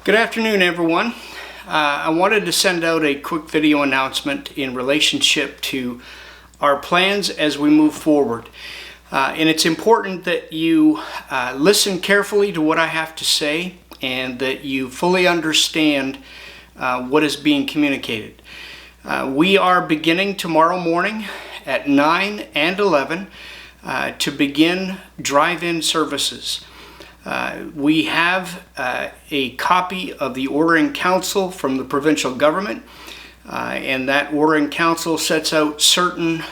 Good afternoon, everyone. I wanted to send out a quick video announcement in relationship to our plans as we move forward. And it's important that you listen carefully to what I have to say and that you fully understand what is being communicated. We are beginning tomorrow morning at 9 and 11 to begin drive-in services. We have a copy of the Ordering Council from the provincial government, and that Ordering Council sets out certain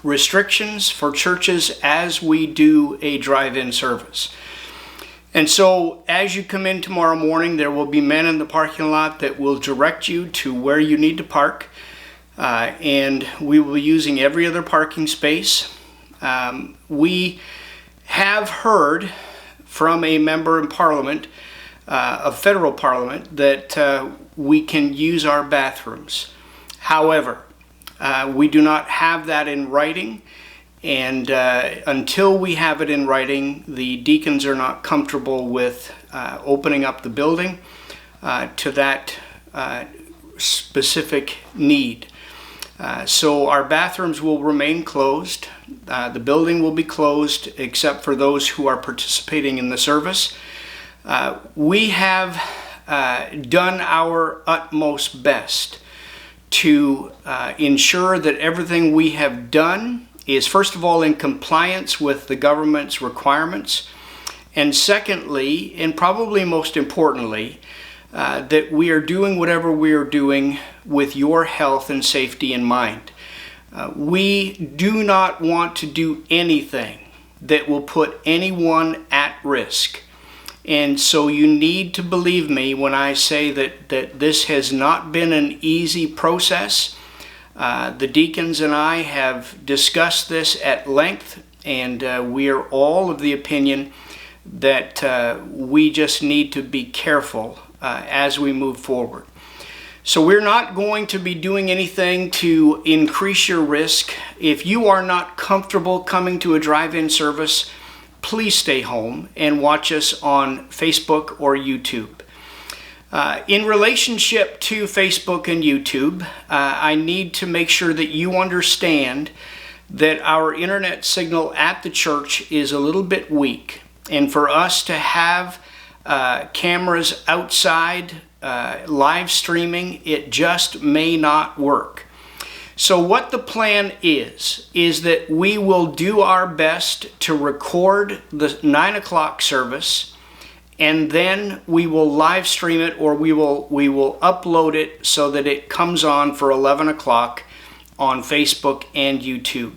restrictions for churches as we do a drive-in service. And so as you come in tomorrow morning, there will be men in the parking lot that will direct you to where you need to park, and we will be using every other parking space. We have heard from a member in Parliament, of federal Parliament, that we can use our bathrooms. However, we do not have that in writing, and until we have it in writing, the deacons are not comfortable with opening up the building to that specific need. So our bathrooms will remain closed. The building will be closed except for those who are participating in the service. We have done our utmost best to ensure that everything we have done is, first of all, in compliance with the government's requirements, and secondly, and probably most importantly, that we are doing whatever we are doing with your health and safety in mind. We do not want to do anything that will put anyone at risk. And so you need to believe me when I say that this has not been an easy process. The deacons and I have discussed this at length, and we are all of the opinion that we just need to be careful as we move forward. So we're not going to be doing anything to increase your risk. If you are not comfortable coming to a drive-in service, please stay home and watch us on Facebook or YouTube. In relationship to Facebook and YouTube, I need to make sure that you understand that our internet signal at the church is a little bit weak. And for us to have cameras outside live streaming, it just may not work. So what the plan is that we will do our best to record the 9 o'clock service, and then we will live stream it, or we will upload it so that it comes on for 11 o'clock on Facebook and YouTube.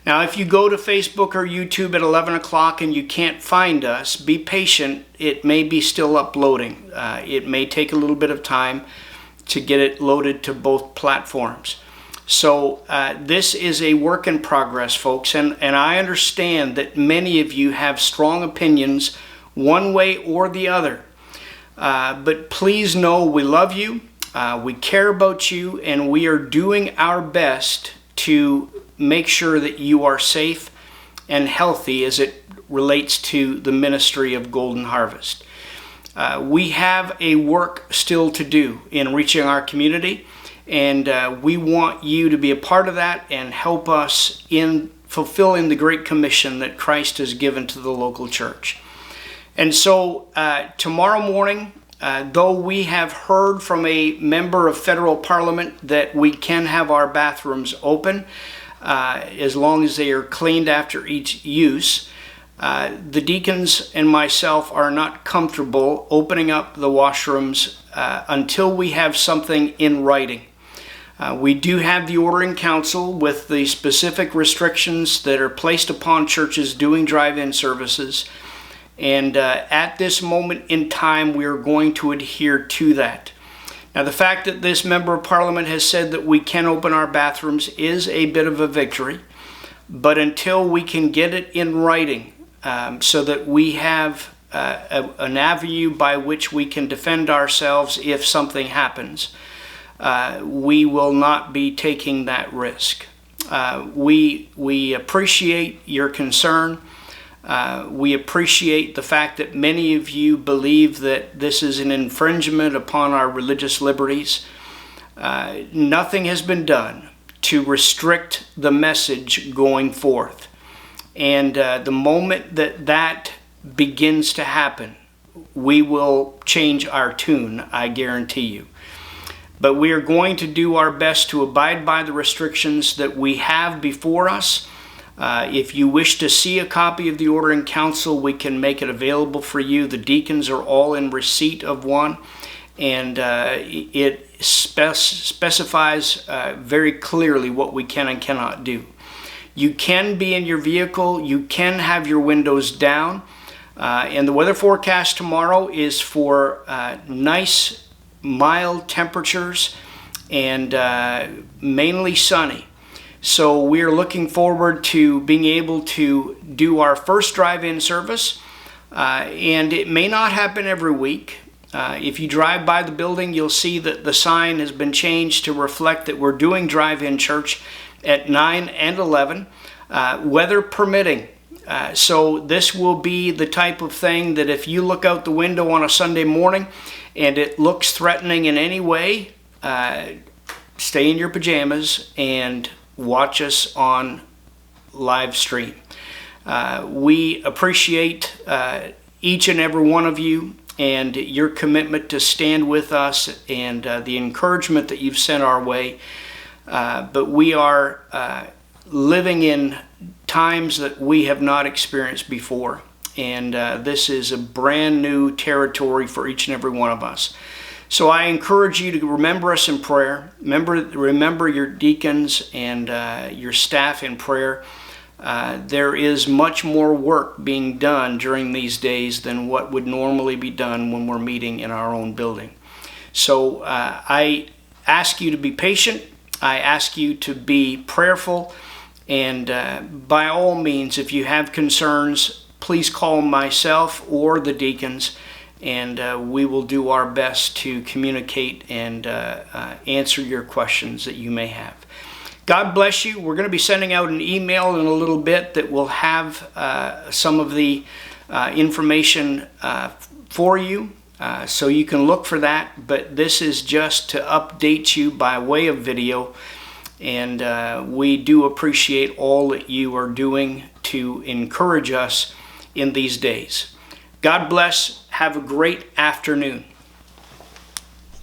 Now, if you go to Facebook or YouTube at 11 o'clock and you can't find us, be patient. It may be still uploading. It may take a little bit of time to get it loaded to both platforms. So this is a work in progress, folks, and I understand that many of you have strong opinions one way or the other. But please know we love you, we care about you, and we are doing our best to make sure that you are safe and healthy as it relates to the ministry of Golden Harvest. We have a work still to do in reaching our community, and we want you to be a part of that and help us in fulfilling the Great Commission that Christ has given to the local church. And so tomorrow morning, though we have heard from a member of federal Parliament that we can have our bathrooms open, as long as they are cleaned after each use, the deacons and myself are not comfortable opening up the washrooms until we have something in writing. We do have the Ordering Council with the specific restrictions that are placed upon churches doing drive-in services, and at this moment in time we are going to adhere to that. Now, the fact that this member of Parliament has said that we can open our bathrooms is a bit of a victory, but until we can get it in writing so that we have an avenue by which we can defend ourselves if something happens, we will not be taking that risk. We appreciate your concern. We appreciate the fact that many of you believe that this is an infringement upon our religious liberties. Nothing has been done to restrict the message going forth. And the moment that that begins to happen, we will change our tune, I guarantee you. But we are going to do our best to abide by the restrictions that we have before us. If you wish to see a copy of the Order in Council, we can make it available for you. The deacons are all in receipt of one, and it specifies very clearly what we can and cannot do. You can be in your vehicle, you can have your windows down, and the weather forecast tomorrow is for nice, mild temperatures and mainly sunny. So we are looking forward to being able to do our first drive-in service, and it may not happen every week. If you drive by the building, you'll see that the sign has been changed to reflect that we're doing drive-in church at 9 and 11, weather permitting. So this will be the type of thing that if you look out the window on a Sunday morning and it looks threatening in any way, stay in your pajamas and watch us on live stream. We appreciate each and every one of you and your commitment to stand with us and the encouragement that you've sent our way. But we are living in times that we have not experienced before. And this is a brand new territory for each and every one of us. So I encourage you to remember us in prayer. Remember your deacons and your staff in prayer. There is much more work being done during these days than what would normally be done when we're meeting in our own building. So I ask you to be patient. I ask you to be prayerful. And by all means, if you have concerns, please call myself or the deacons, and we will do our best to communicate and answer your questions that you may have. God bless you. We're going to be sending out an email in a little bit that will have some of the information for you, so you can look for that. But this is just to update you by way of video, and we do appreciate all that you are doing to encourage us in these days. God bless. Have a great afternoon.